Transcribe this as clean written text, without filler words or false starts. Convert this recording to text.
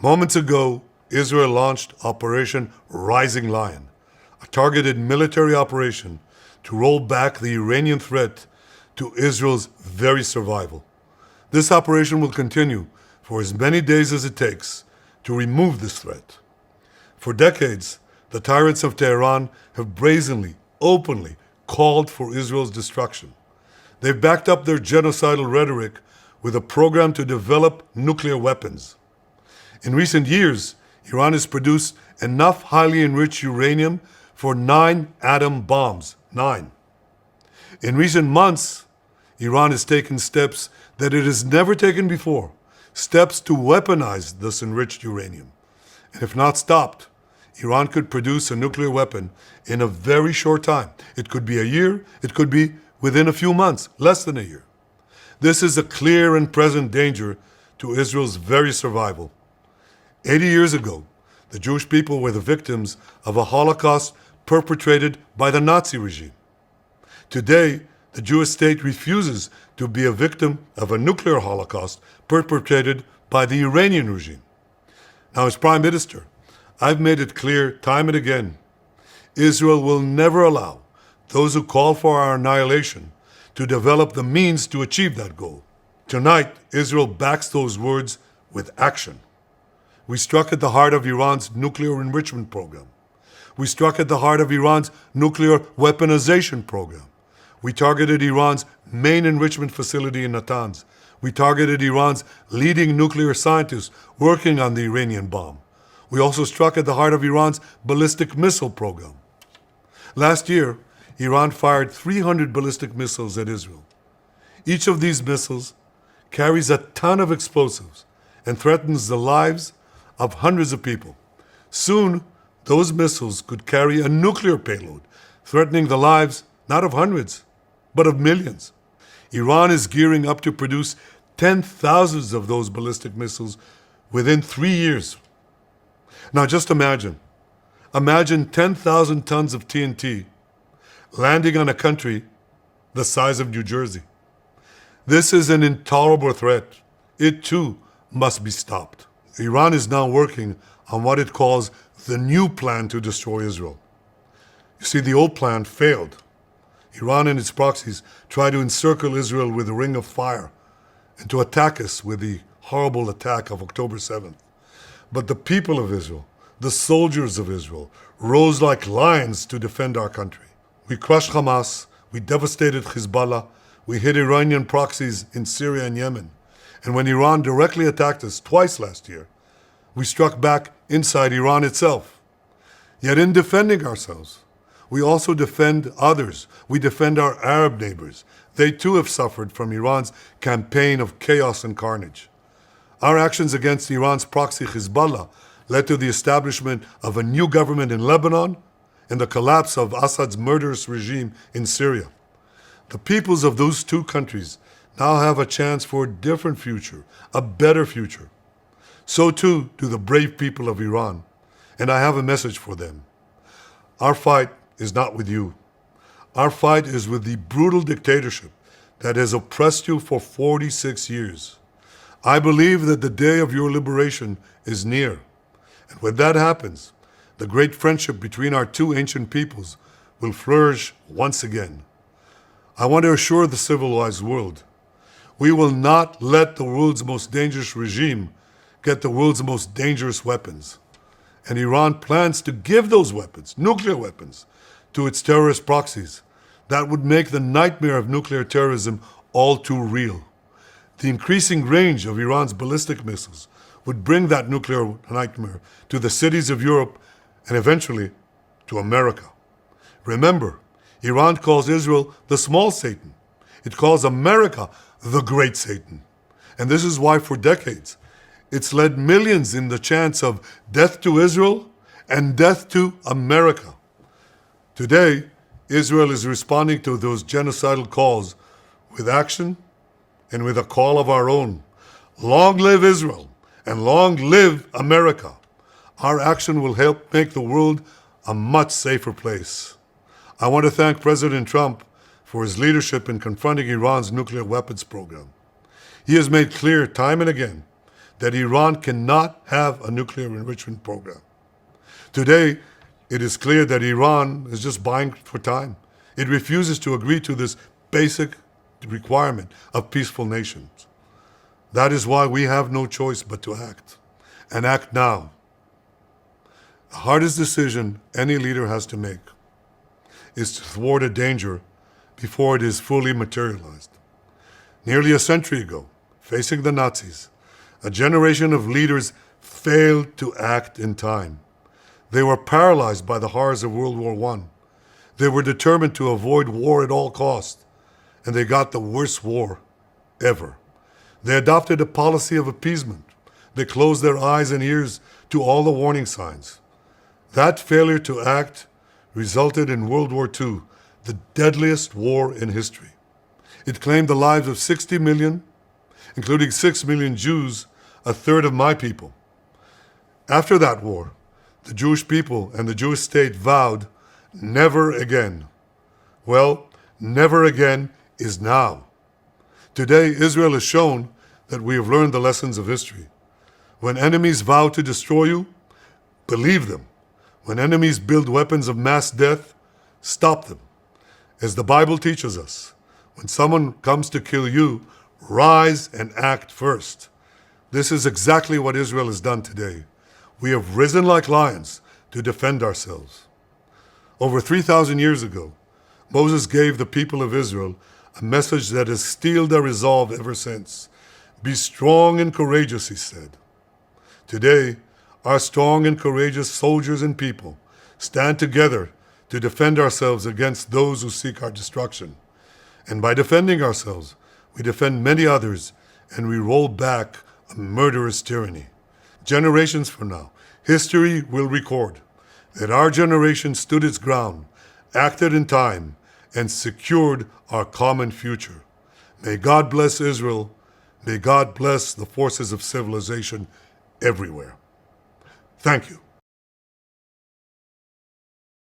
Moments ago, Israel launched Operation Rising Lion, a targeted military operation to roll back the Iranian threat to Israel's very survival. This operation will continue for as many days as it takes to remove this threat. For decades, the tyrants of Tehran have brazenly, openly called for Israel's destruction. They've backed up their genocidal rhetoric with a program to develop nuclear weapons. In recent years, Iran has produced enough highly enriched uranium for 9 atom bombs. 9. In recent months, Iran has taken steps that it has never taken before, steps to weaponize this enriched uranium. And if not stopped, Iran could produce a nuclear weapon in a very short time. It could be a year, it could be within a few months, less than a year. This is a clear and present danger to Israel's very survival. 80 years ago, the Jewish people were the victims of a Holocaust perpetrated by the Nazi regime. Today, the Jewish state refuses to be a victim of a nuclear Holocaust perpetrated by the Iranian regime. Now, as Prime Minister, I've made it clear time and again, Israel will never allow those who call for our annihilation to develop the means to achieve that goal. Tonight, Israel backs those words with action. We struck at the heart of Iran's nuclear enrichment program. We struck at the heart of Iran's nuclear weaponization program. We targeted Iran's main enrichment facility in Natanz. We targeted Iran's leading nuclear scientists working on the Iranian bomb. We also struck at the heart of Iran's ballistic missile program. Last year, Iran fired 300 ballistic missiles at Israel. Each of these missiles carries a ton of explosives and threatens the lives of hundreds of people. Soon, those missiles could carry a nuclear payload, threatening the lives not of hundreds, but of millions. Iran is gearing up to produce 10,000 of those ballistic missiles within 3 years. Now just imagine 10,000 tons of TNT landing on a country the size of New Jersey. This is an intolerable threat. It too must be stopped. Iran is now working on what it calls the new plan to destroy Israel. You see, the old plan failed. Iran and its proxies tried to encircle Israel with a ring of fire and to attack us with the horrible attack of October 7th. But the people of Israel, the soldiers of Israel, rose like lions to defend our country. We crushed Hamas, we devastated Hezbollah, we hit Iranian proxies in Syria and Yemen. And when Iran directly attacked us twice last year, we struck back inside Iran itself. Yet in defending ourselves, we also defend others. We defend our Arab neighbors. They too have suffered from Iran's campaign of chaos and carnage. Our actions against Iran's proxy Hezbollah led to the establishment of a new government in Lebanon and the collapse of Assad's murderous regime in Syria. The peoples of those two countries now have a chance for a different future, a better future. So too do the brave people of Iran, and I have a message for them. Our fight is not with you. Our fight is with the brutal dictatorship that has oppressed you for 46 years. I believe that the day of your liberation is near. And when that happens, the great friendship between our two ancient peoples will flourish once again. I want to assure the civilized world, we will not let the world's most dangerous regime get the world's most dangerous weapons. And Iran plans to give those weapons, nuclear weapons, to its terrorist proxies. That would make the nightmare of nuclear terrorism all too real. The increasing range of Iran's ballistic missiles would bring that nuclear nightmare to the cities of Europe and eventually to America. Remember, Iran calls Israel the small Satan. It calls America the great Satan. And this is why for decades, it's led millions in the chants of death to Israel and death to America. Today, Israel is responding to those genocidal calls with action and with a call of our own. Long live Israel and long live America. Our action will help make the world a much safer place. I want to thank President Trump for his leadership in confronting Iran's nuclear weapons program. He has made clear time and again that Iran cannot have a nuclear enrichment program. Today, it is clear that Iran is just buying for time. It refuses to agree to this basic requirement of peaceful nations. That is why we have no choice but to act, and act now. The hardest decision any leader has to make is to thwart a danger before it is fully materialized. Nearly a century ago, facing the Nazis, a generation of leaders failed to act in time. They were paralyzed by the horrors of World War I. They were determined to avoid war at all costs, and they got the worst war ever. They adopted a policy of appeasement. They closed their eyes and ears to all the warning signs. That failure to act resulted in World War II, the deadliest war in history. It claimed the lives of 60 million, including 6 million Jews, a third of my people. After that war, the Jewish people and the Jewish state vowed, never again. Well, never again is now. Today, Israel has shown that we have learned the lessons of history. When enemies vow to destroy you, believe them. When enemies build weapons of mass death, stop them. As the Bible teaches us, when someone comes to kill you, rise and act first. This is exactly what Israel has done today. We have risen like lions to defend ourselves. Over 3,000 years ago, Moses gave the people of Israel a message that has steeled their resolve ever since. Be strong and courageous, he said. Today, our strong and courageous soldiers and people stand together to defend ourselves against those who seek our destruction. And by defending ourselves, we defend many others, and we roll back a murderous tyranny. Generations from now, history will record that our generation stood its ground, acted in time, and secured our common future. May God bless Israel. May God bless the forces of civilization everywhere. Thank you.